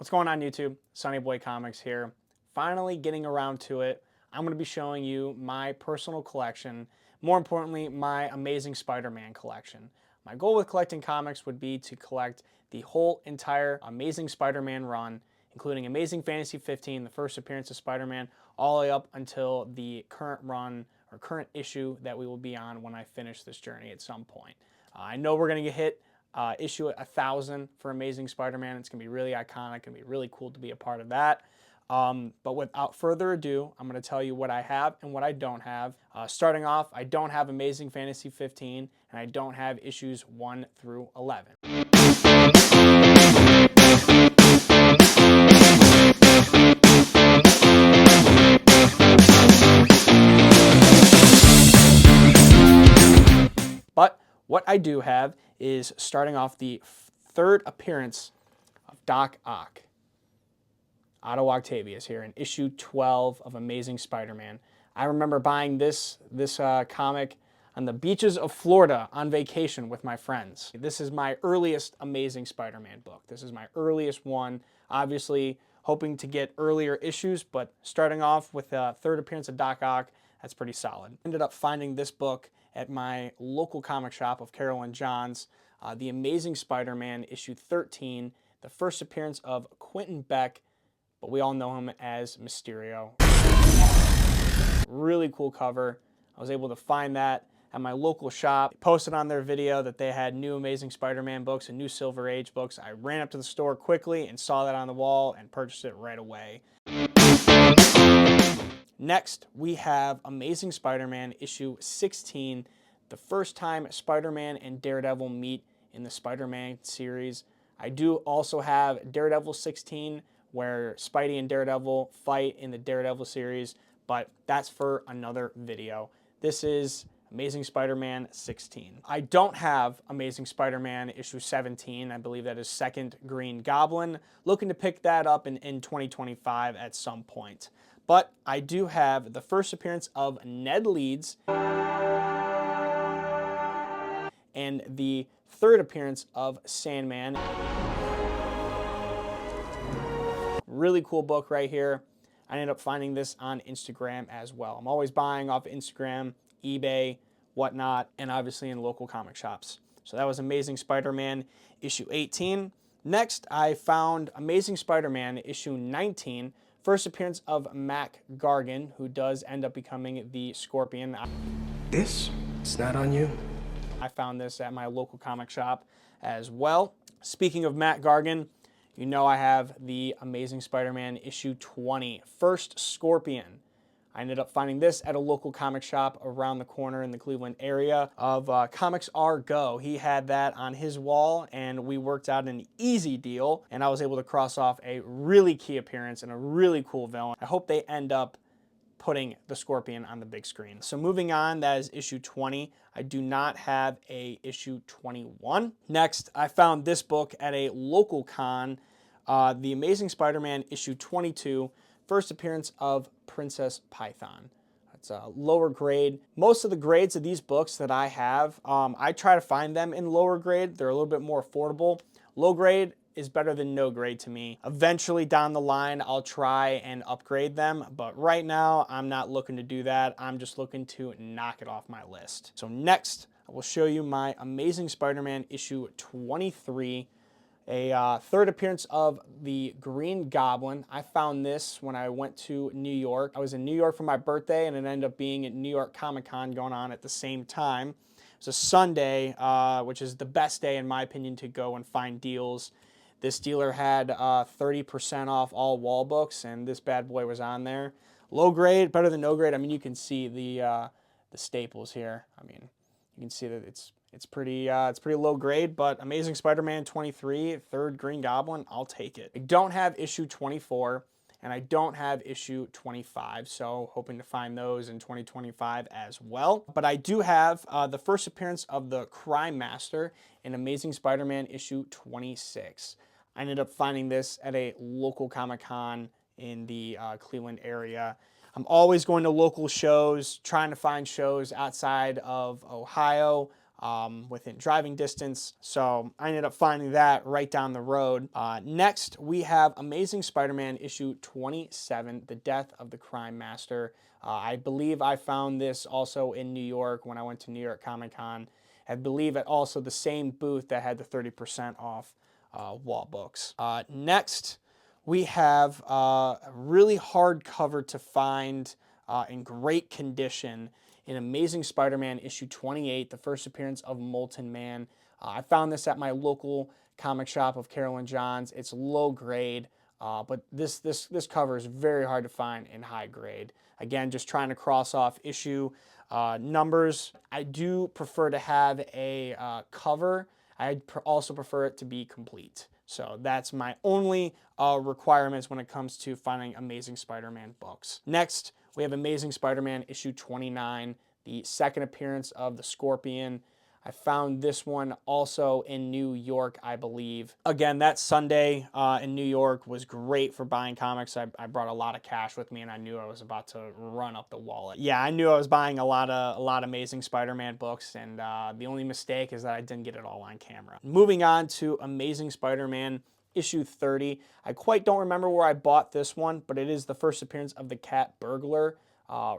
What's going on YouTube? Sunny Boy Comics here. Finally getting around to it. I'm going to be showing you my personal collection, more importantly, my Amazing Spider-Man collection. My goal with collecting comics would be to collect the whole entire Amazing Spider-Man run, including Amazing Fantasy 15, the first appearance of Spider-Man, all the way up until the current run or current issue that we will be on when I finish this journey at some point. I know we're going to get hit issue 1,000 for Amazing Spider-Man. It's going to be really iconic and be really cool to be a part of that. But without further ado, I'm going to tell you what I have and what I don't have. Starting off, I don't have Amazing Fantasy 15, and I don't have issues 1 through 11. But what I do have is starting off the third appearance of Doc Ock. Otto Octavius here in issue 12 of Amazing Spider-Man. I remember buying this comic on the beaches of Florida on vacation with my friends. This is my earliest Amazing Spider-Man book. This is my earliest one. Obviously hoping to get earlier issues, but starting off with the third appearance of Doc Ock, that's pretty solid. Ended up finding this book at my local comic shop of Carol and John's, The Amazing Spider-Man issue 13, the first appearance of Quentin Beck, but we all know him as Mysterio. Really cool cover. I was able to find that at my local shop. They posted on their video that they had new Amazing Spider-Man books and new Silver Age books. I ran up to the store quickly and saw that on the wall and purchased it right away. Next, we have Amazing Spider-Man issue 16, the first time Spider-Man and Daredevil meet in the Spider-Man series. I do also have Daredevil 16, where Spidey and Daredevil fight in the Daredevil series, but that's for another video. This is Amazing Spider-Man 16. I don't have Amazing Spider-Man issue 17. I believe that is Second Green Goblin. Looking to pick that up in 2025 at some point. But I do have the first appearance of Ned Leeds and the third appearance of Sandman. Really cool book right here. I ended up finding this on Instagram as well. I'm always buying off Instagram, eBay, whatnot, and obviously in local comic shops. So that was Amazing Spider-Man issue 18. Next, I found Amazing Spider-Man issue 19, first appearance of Mac Gargan, who does end up becoming the Scorpion. It's not on you. I found this at my local comic shop as well. Speaking of Mac Gargan, you know I have the Amazing Spider-Man issue 20, first Scorpion. I ended up finding this at a local comic shop around the corner in the Cleveland area of Comics R Go. He had that on his wall, and we worked out an easy deal, and I was able to cross off a really key appearance and a really cool villain. I hope they end up putting the Scorpion on the big screen. So moving on, that is issue 20. I do not have a issue 21. Next, I found this book at a local con, The Amazing Spider-Man issue 22, first appearance of Princess Python. It's a lower grade. Most of the grades of these books that I have, I try to find them in lower grade. They're a little bit more affordable. Low grade is better than no grade to me. Eventually down the line, I'll try and upgrade them, but right now I'm not looking to do that. I'm just looking to knock it off my list. So next, I will show you my Amazing Spider-Man issue 23, a third appearance of the Green Goblin. I found this when I went to New York. I was in New York for my birthday, and it ended up being at New York Comic Con going on at the same time. It was a Sunday, which is the best day in my opinion to go and find deals. This dealer had 30% off all wall books, and this bad boy was on there. Low grade, better than no grade. I mean, you can see the staples here. I mean, you can see that it's pretty low grade, but Amazing Spider-Man 23, third Green Goblin, I'll take it. I don't have issue 24, and I don't have issue 25, so hoping to find those in 2025 as well. But I do have the first appearance of the Crime Master in Amazing Spider-Man issue 26. I ended up finding this at a local Comic-Con in the Cleveland area. I'm always going to local shows, trying to find shows outside of Ohio. within driving distance. So I ended up finding that right down the road. Next, we have Amazing Spider-Man issue 27, The Death of the Crime Master. I believe I found this also in New York when I went to New York Comic Con. I believe at also the same booth that had the 30% off wall books. Next, we have a really hard cover to find in great condition in Amazing Spider-Man issue 28, the first appearance of Molten Man. I found this at my local comic shop of Carolyn Johns. It's low grade, but this cover is very hard to find in high grade. Again, just trying to cross off issue numbers. I do prefer to have a cover. I also prefer it to be complete. So that's my only requirements when it comes to finding Amazing Spider-Man books. Next, we have Amazing Spider-Man issue 29, the second appearance of the Scorpion. I found this one also in New York, I believe. Again, that Sunday in New York was great for buying comics. I brought a lot of cash with me, and I knew I was about to run up the wallet. Yeah, I knew I was buying a lot of Amazing Spider-Man books, and the only mistake is that I didn't get it all on camera. Moving on to Amazing Spider-Man issue 30. I quite don't remember where I bought this one, but it is the first appearance of the cat burglar.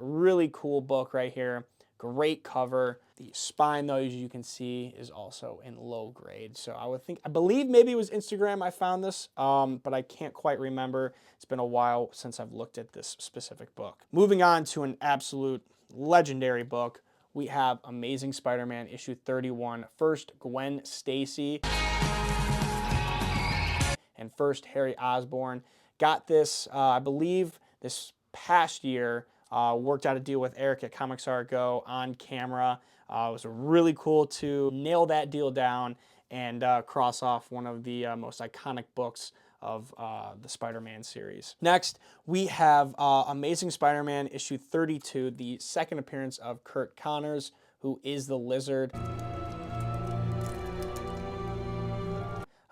Really cool book right here. Great cover. The spine, though, as you can see, is also in low grade. So I believe maybe it was Instagram I found this, but I can't quite remember. It's been a while since I've looked at this specific book. Moving on to an absolute legendary book, we have Amazing Spider-Man issue 31, first Gwen Stacy and first Harry Osborn. Got this, I believe, this past year. Worked out a deal with Eric at Comics R Go on camera. It was really cool to nail that deal down and cross off one of the most iconic books of the Spider-Man series. Next, we have Amazing Spider-Man issue 32, the second appearance of Curt Connors, who is the Lizard.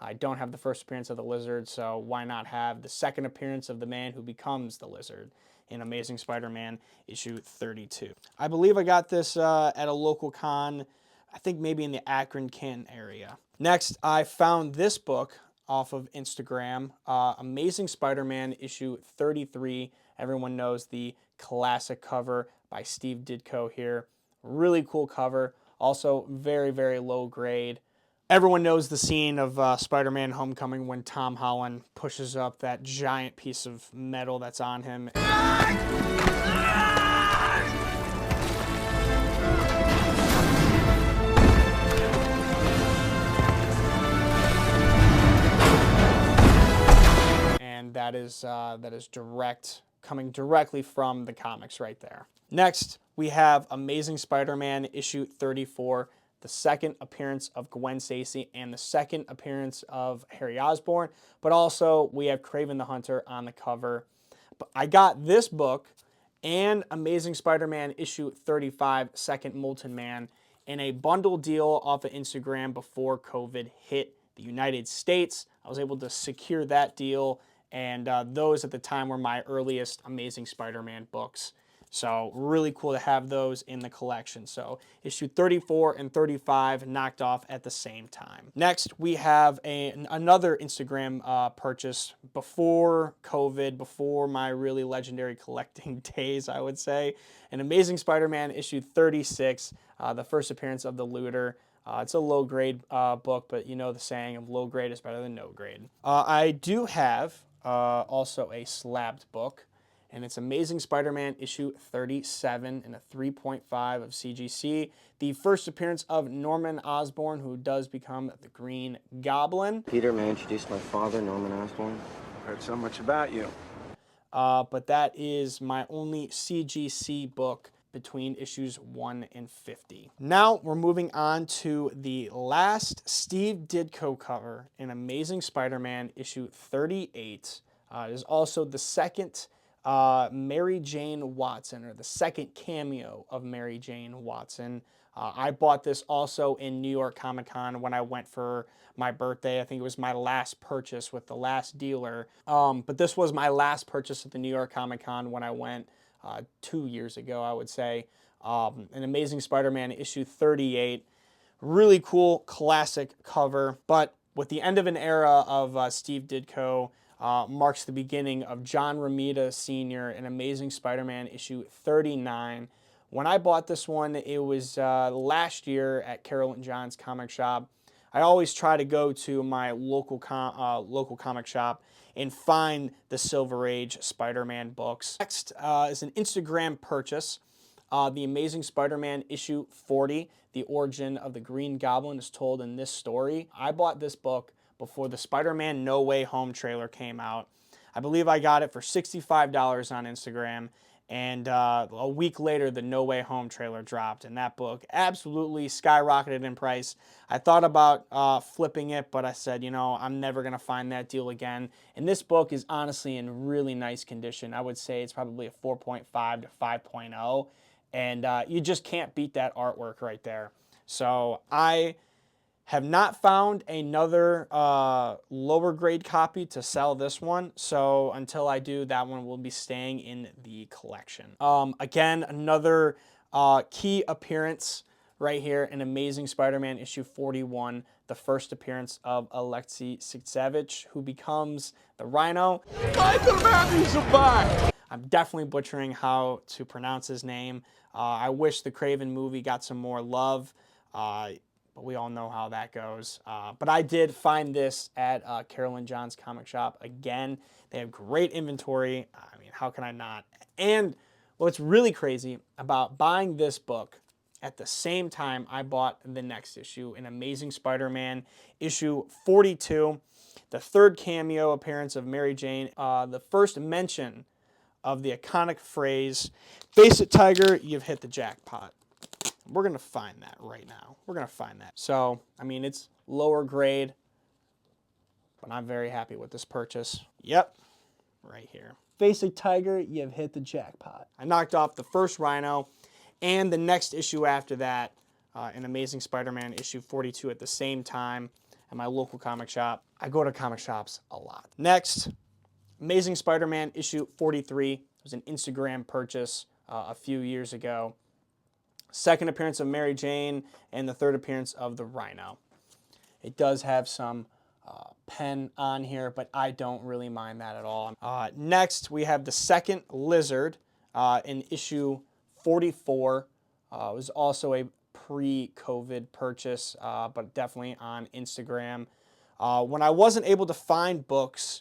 I don't have the first appearance of the Lizard, so why not have the second appearance of the man who becomes the Lizard in Amazing Spider-Man issue 32. I believe I got this at a local con, I think maybe in the Akron, Canton area. Next, I found this book off of Instagram, Amazing Spider-Man issue 33. Everyone knows the classic cover by Steve Ditko here. Really cool cover, also very, very low grade. Everyone knows the scene of Spider-Man Homecoming when Tom Holland pushes up that giant piece of metal that's on him. And that is coming directly from the comics right there. Next, we have Amazing Spider-Man issue 34. The second appearance of Gwen Stacy and the second appearance of Harry Osborn, but also we have Kraven the Hunter on the cover. But I got this book and Amazing Spider-Man issue 35, second Molten Man, in a bundle deal off of Instagram before COVID hit the United States. I was able to secure that deal, and those at the time were my earliest Amazing Spider-Man books. So really cool to have those in the collection. So issue 34 and 35 knocked off at the same time. Next, we have another Instagram purchase before COVID, before my really legendary collecting days, I would say. An Amazing Spider-Man issue 36, the first appearance of the Looter. It's a low grade book, but you know the saying of low grade is better than no grade. I do have also a slabbed book, and it's Amazing Spider-Man issue 37 in a 3.5 of CGC. The first appearance of Norman Osborn, who does become the Green Goblin. Peter, may I introduce my father, Norman Osborn? Heard so much about you. But that is my only CGC book between issues 1 and 50. Now we're moving on to the last Steve Ditko cover in Amazing Spider-Man issue 38. It is also the second Mary Jane Watson, or the second cameo of Mary Jane Watson. I bought this also in New York Comic Con when I went for my birthday. I think it was my last purchase with the last dealer. But this was my last purchase at the New York Comic Con when I went 2 years ago, I would say. An Amazing Spider-Man issue 38. Really cool, classic cover. But with the end of an era of Steve Ditko, marks the beginning of John Romita Sr. in Amazing Spider-Man issue 39. When I bought this one, it was last year at Carol and John's comic shop. I always try to go to my local comic shop and find the Silver Age Spider-Man books. Next is an Instagram purchase. The Amazing Spider-Man issue 40, the origin of the Green Goblin, is told in this story. I bought this book before the Spider-Man No Way Home trailer came out. I believe I got it for $65 on Instagram, and a week later the No Way Home trailer dropped, and that book absolutely skyrocketed in price. I thought about flipping it, but I said, you know, I'm never going to find that deal again. And this book is honestly in really nice condition. I would say it's probably a 4.5 to 5.0. And you just can't beat that artwork right there. So I have not found another lower grade copy to sell this one. So until I do, that one will be staying in the collection. Again, another key appearance right here in Amazing Spider-Man issue 41, the first appearance of Alexei Sixevich, who becomes the Rhino. I'm definitely butchering how to pronounce his name. I wish the Kraven movie got some more love, but we all know how that goes. But I did find this at Carol and John's comic shop. Again, they have great inventory. I mean, how can I not? And what's really crazy about buying this book at the same time I bought the next issue, in Amazing Spider-Man issue 42, the third cameo appearance of Mary Jane, the first mention of the iconic phrase, "Face it, Tiger, you've hit the jackpot." We're going to find that right now. We're going to find that. So, I mean, it's lower grade, but I'm very happy with this purchase. Yep, right here. "Face it, Tiger, you've hit the jackpot." I knocked off the first Rhino and the next issue after that, in Amazing Spider-Man issue 42 at the same time at my local comic shop. I go to comic shops a lot. Next, Amazing Spider-Man issue 43. It was an Instagram purchase a few years ago. Second appearance of Mary Jane and the third appearance of the Rhino. It does have some pen on here, but I don't really mind that at all. Next, we have the second Lizard in issue 44. It was also a pre-COVID purchase, but definitely on Instagram. When I wasn't able to find books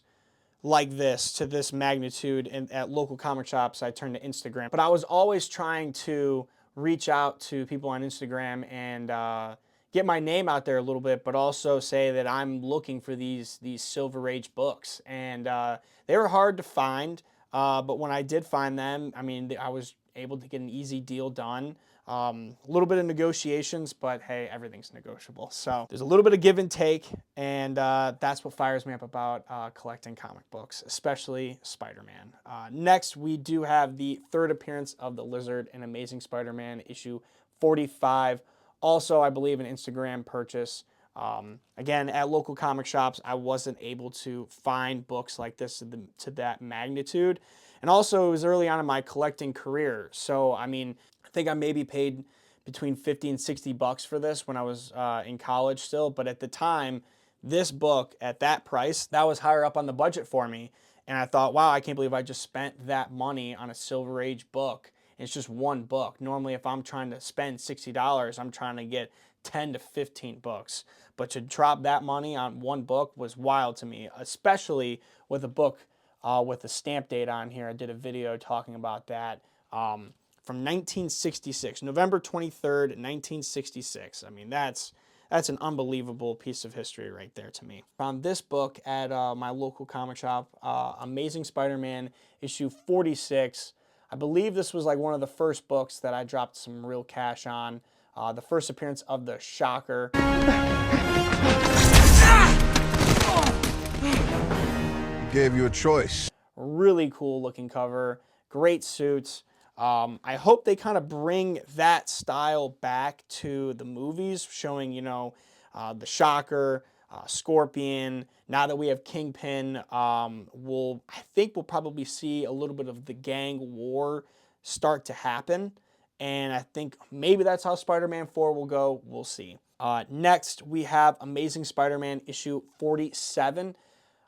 like this to this magnitude at local comic shops, I turned to Instagram. But I was always trying to reach out to people on Instagram and get my name out there a little bit, but also say that I'm looking for these Silver Age books. And they were hard to find, but when I did find them, I mean, I was able to get an easy deal done. A little bit of negotiations, but hey, everything's negotiable. So there's a little bit of give and take, and that's what fires me up about collecting comic books, especially Spider-Man. Next, we do have the third appearance of the Lizard in Amazing Spider-Man issue 45. Also, I believe an Instagram purchase. Again, at local comic shops, I wasn't able to find books like this to that magnitude. And also, it was early on in my collecting career. So, I mean, I think I maybe paid between 50 and 60 bucks for this when I was in college still. But at the time, this book at that price, that was higher up on the budget for me. And I thought, wow, I can't believe I just spent that money on a Silver Age book. And it's just one book. Normally, if I'm trying to spend $60, I'm trying to get 10 to 15 books. But to drop that money on one book was wild to me, especially with a book with a stamp date on here. I did a video talking about that. From 1966, November 23rd, 1966. I mean, that's an unbelievable piece of history right there to me. Found this book at my local comic shop, Amazing Spider-Man issue 46. I believe this was like one of the first books that I dropped some real cash on. The first appearance of the Shocker. Gave you a choice. Really cool looking cover, great suits. I hope they kind of bring that style back to the movies, showing, you know, the Shocker, Scorpion. Now that we have Kingpin, I think we'll probably see a little bit of the gang war start to happen. And I think maybe that's how Spider-Man 4 will go. We'll see. Next, we have Amazing Spider-Man issue 47.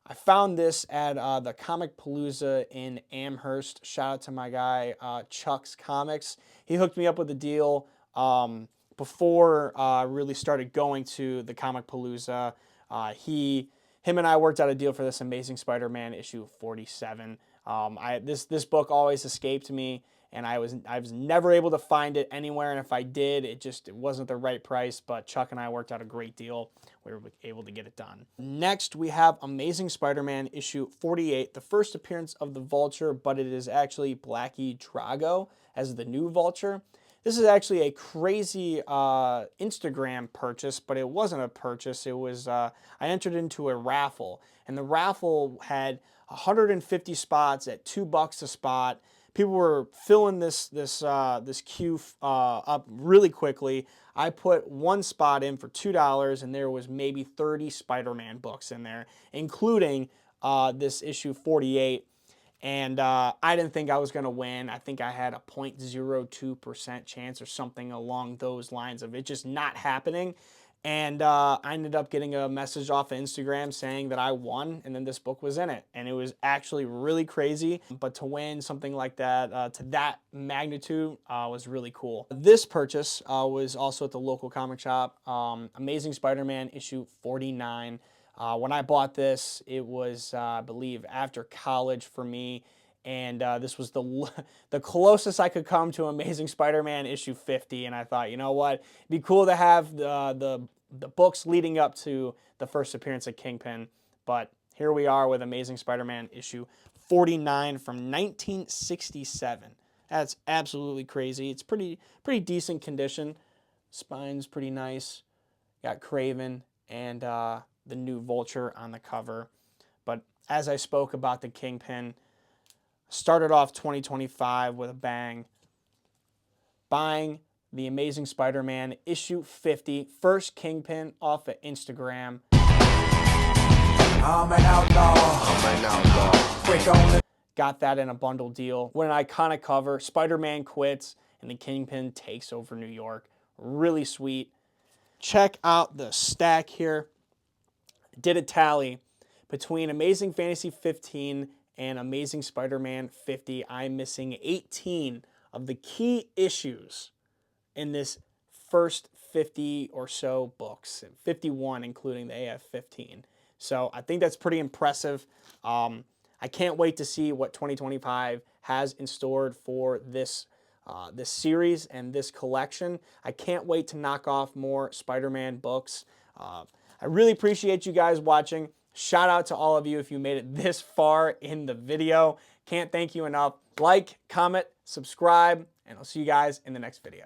I found this at the Comic Palooza in Amherst. Shout out to my guy, Chuck's Comics. He hooked me up with a deal before I really started going to the Comic Palooza. Him and I worked out a deal for this Amazing Spider-Man issue 47. This book always escaped me, and I was never able to find it anywhere, and if I did, it wasn't the right price, but Chuck and I worked out a great deal. We were able to get it done. Next, we have Amazing Spider-Man issue 48, the first appearance of the Vulture, but it is actually Blackie Drago as the new Vulture. This is actually a crazy Instagram purchase, but it wasn't a purchase. It was, I entered into a raffle, and the raffle had 150 spots at $2 a spot. People were filling this queue up really quickly. I put one spot in for $2, and there was maybe 30 Spider-Man books in there, including this issue 48. And I didn't think I was going to win. I think I had a 0.02% chance or something along those lines of it just not happening. And I ended up getting a message off of Instagram saying that I won, and then this book was in it. And it was actually really crazy. But to win something like that, to that magnitude, was really cool. This purchase was also at the local comic shop, Amazing Spider-Man issue 49. When I bought this, it was, I believe, after college for me. And this was the closest I could come to Amazing Spider-Man issue 50. And I thought, you know what? It'd be cool to have the books leading up to the first appearance of Kingpin. But here we are with Amazing Spider-Man issue 49 from 1967. That's absolutely crazy. It's pretty decent condition. Spine's pretty nice. Got Kraven and the new Vulture on the cover. But as I spoke about the Kingpin, started off 2025 with a bang, buying the Amazing Spider-Man issue 50, first Kingpin off of Instagram. I'm an outlaw. Got that in a bundle deal. What an iconic cover. Spider-Man quits and the Kingpin takes over New York. Really sweet. Check out the stack here. Did a tally between Amazing Fantasy 15 and Amazing Spider-Man 50. I'm missing 18 of the key issues in this first 50 or so books, 51 including the AF-15. So I think that's pretty impressive. I can't wait to see what 2025 has in store for this series and this collection. I can't wait to knock off more Spider-Man books. I really appreciate you guys watching. Shout out to all of you if you made it this far in the video. Can't thank you enough. Like, comment, subscribe, and I'll see you guys in the next video.